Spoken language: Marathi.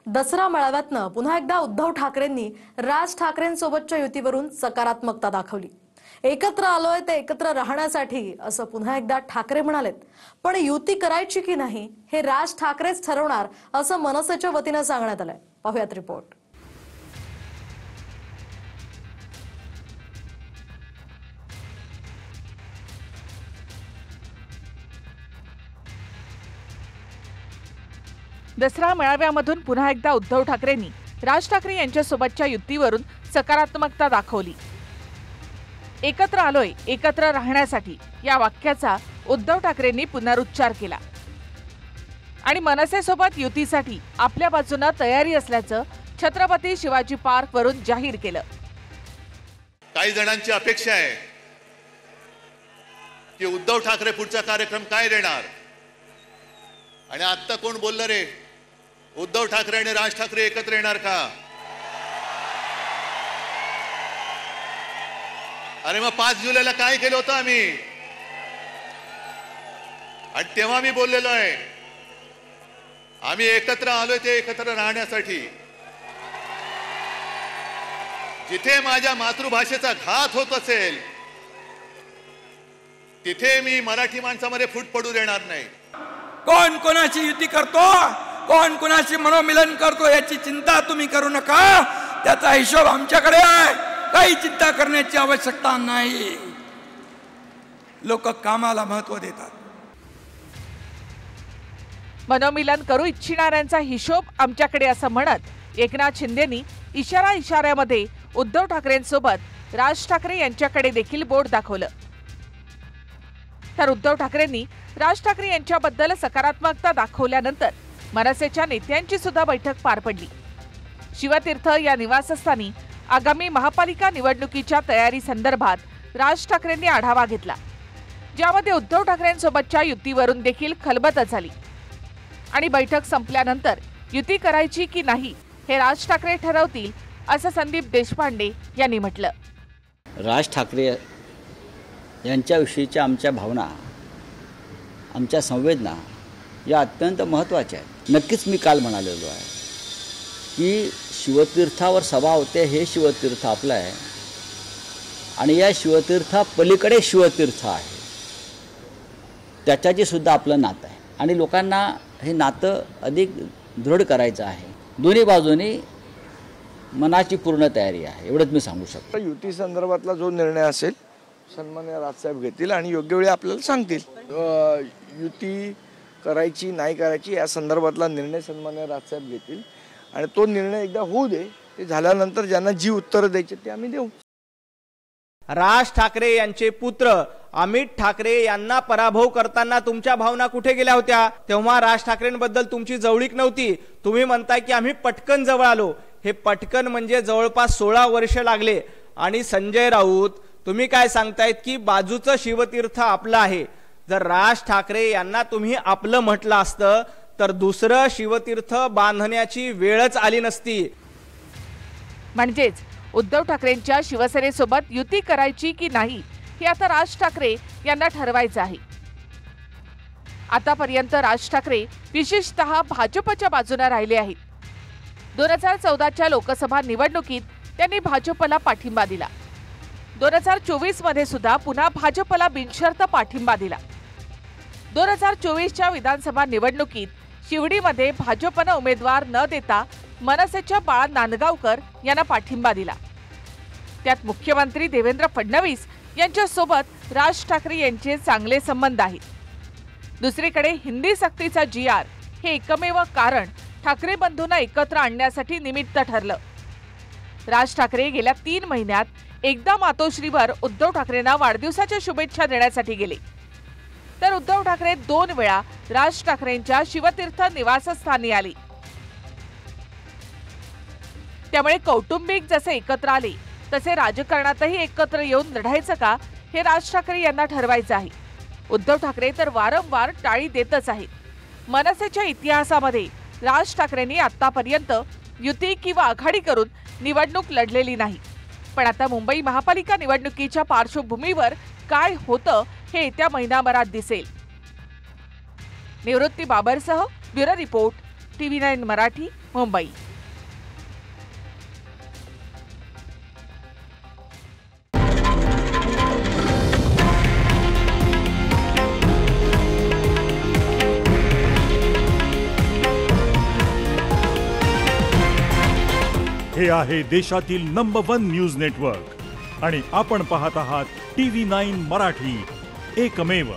दसरा मेळाव्यातनं पुन्हा एकदा उद्धव ठाकरेंनी राज ठाकरेंसोबतच्या युतीवरून सकारात्मकता दाखवली। एकत्र आलोय ते एकत्र राहण्यासाठी असं पुन्हा एकदा ठाकरे म्हणालेत। पण युती करायची की नाही हे राज ठाकरेच ठरवणार असं मनसेच्या वतीने सांगण्यात आलंय। पाहूयात रिपोर्ट। दसरा मेळाव्यामधून पुन्हा एकदा उद्धव ठाकरेंनी राज ठाकरे यांच्यासोबतच्या युतीवरून सकारात्मकता दाखवली। एकत्र आलोय एकत्र राहण्यासाठी या वाक्याचा उद्धव ठाकरेंनी पुनरुच्चार केला आणि मनसेसोबत युतीसाठी आपल्या बाजूने तयारी असल्याचं छत्रपती शिवाजी पार्क वरून जाहीर केलं। काही जणांची अपेक्षा आहे की उद्धव ठाकरे पुढचा कार्यक्रम काय देणार आणि आता कोण बोललं रे उद्धव ठाकरे आणि राज ठाकरे एकत्र येणार का? अरे मग 5 जुलैला काय केलं होतं आम्ही आणि तेव्हा मी बोललेलो आहे आम्ही एकत्र आलोय ते एकत्र राहण्यासाठी। जिथे माझ्या मातृभाषेचा घात होत असेल तिथे मी मराठी माणसामध्ये फूट पडू देणार नाही। कोण कोणाची युती करतो कोण कोणाशी मनोमिलन करतो याची चिंता तुम्ही करू नका, त्याचा हिशोब आमच्याकडे आहे, काही चिंता करण्याची आवश्यकता नाही। लोक कामाला महत्त्व देतात। मनोमिलन करू इच्छिणाऱ्यांचा हिशोब आमच्याकडे असं म्हणत एकनाथ शिंदेंनी इशाऱ्यामध्ये उद्धव ठाकरेंसोबत राज ठाकरे यांच्याकडे देखील बोट दाखवलं। तर उद्धव ठाकरेंनी राज ठाकरे यांच्याबद्दल सकारात्मकता दाखवल्यानंतर मनसेच्या नेत्यांची सुद्धा बैठक पार पडली। शिवतीर्थ या निवासस्थानी आगामी महापालिका निवडणुकीच्या तयारी संदर्भात राज ठाकरेंनी आढावा घेतला, ज्यामध्ये उद्धव ठाकरेंसोबतच्या युतीवरून देखील खलबत झाली आणि बैठक संपल्यानंतर युती करायची की नाही हे राज ठाकरे ठरवतील असं संदीप देशपांडे यांनी म्हटलं। राज ठाकरे यांच्याविषयीच्या आमच्या भावना आमच्या संवेदना या अत्यंत महत्त्वाच्या आहेत। नक्कीच मी काल म्हणालेलो आहे की शिवतीर्थावर सभा होते हे शिवतीर्थ आपलं आहे आणि या शिवतीर्था पलीकडे शिवतीर्थ आहे त्याच्याशी सुद्धा आपलं नातं आहे आणि लोकांना हे नातं अधिक दृढ करायचं आहे। दोन्ही बाजूनी मनाची पूर्ण तयारी आहे एवढंच मी सांगू शकतो। युती संदर्भातला जो निर्णय असेल सन्माननीय राजसाहेब घेतील आणि योग्य वेळी आपल्याला सांगतील। युती करायची नाही करायची या संदर्भातला निर्णय सन्माननीय राजसाहेब घेतील आणि तो निर्णय एकदा होऊ दे, ते झाल्यानंतर ज्यांना जी उत्तर द्यायची ते आम्ही देऊ। राज ठाकरे यांचे पुत्र अमित ठाकरे यांना पराभव करताना तुमच्या भावना कुठे गेल्या होत्या? तेव्हा राज ठाकरेंबद्दल तुमची जवळीक नव्हती। तुम्ही म्हणताय की आम्ही पटकन जवळ आलो, हे पटकन म्हणजे जवळपास 16 वर्ष लागले। आणि संजय राऊत तुम्ही काय सांगतायत की बाजूचं शिवतीर्थ आपलं आहे। जर राज ठाकरे यांना तुम्ही आपलं म्हटलं असतं तर दुसरं शिवतीर्थ बांधण्याची वेळच आली नसती। म्हणजेच उद्धव ठाकरेंच्या शिवसेनेसोबत युती करायची की नाही हे आता राज ठाकरे यांना ठरवायचं आहे। आतापर्यंत राज ठाकरे विशेषतः भाजपच्या बाजूने राहिले आहेत। 2014च्या लोकसभा निवडणुकीत त्यांनी भाजपला पाठिंबा दिला। 2024 मध्ये सुद्धा पुन्हा भाजपला बिनशर्त पाठिंबा दिला। 2024च्या विधानसभा निवडणुकीत शिवडीमध्ये भाजपने उमेदवार न देता मनसेच्या बाळा नांदगावकर यांना पाठिंबा दिला। त्यात मुख्यमंत्री देवेंद्र फडणवीस यांच्यासोबत राज ठाकरे यांचे चांगले संबंध आहेत। दुसरीकडे हिंदी सक्तीचा GR हे एकमेव कारण ठाकरे बंधूंना एकत्र आणण्यासाठी निमित्त ठरलं। राज ठाकरे गेल्या 3 महिन्यात एकदा मातोश्रीवर उद्धव ठाकरेंना वाढदिवसाच्या शुभेच्छा देण्यासाठी गेले, तर उद्धव ठाकरे 2 वेळा राज ठाकरेंच्या शिवतीर्थ निवासस्थानी आले। त्यामुळे कौटुंबिक जसे एकत्र आले तसे राजकारणातही एकत्र येऊन लढायचं का हे राज ठाकरे यांना ठरवायचं आहे। उद्धव ठाकरे तर वारंवार टाळी देतच आहेत। मनसेच्या इतिहासामध्ये राज ठाकरेंनी आतापर्यंत युती किंवा आघाडी करून निवडणूक लढलेली नाही। पण आता मुंबई महापालिका निवडणुकीच्या पार्श्वभूमीवर काय होतं हे येत्या महिनाभरात दिसेल। निवृत्ती बाबरसह bureau report, TV9 Marathi, Mumbai. हे आहे देशातील नंबर 1 न्यूज नेटवर्क आणि आपण पाहत आहात TV9 मराठी, एकमेव.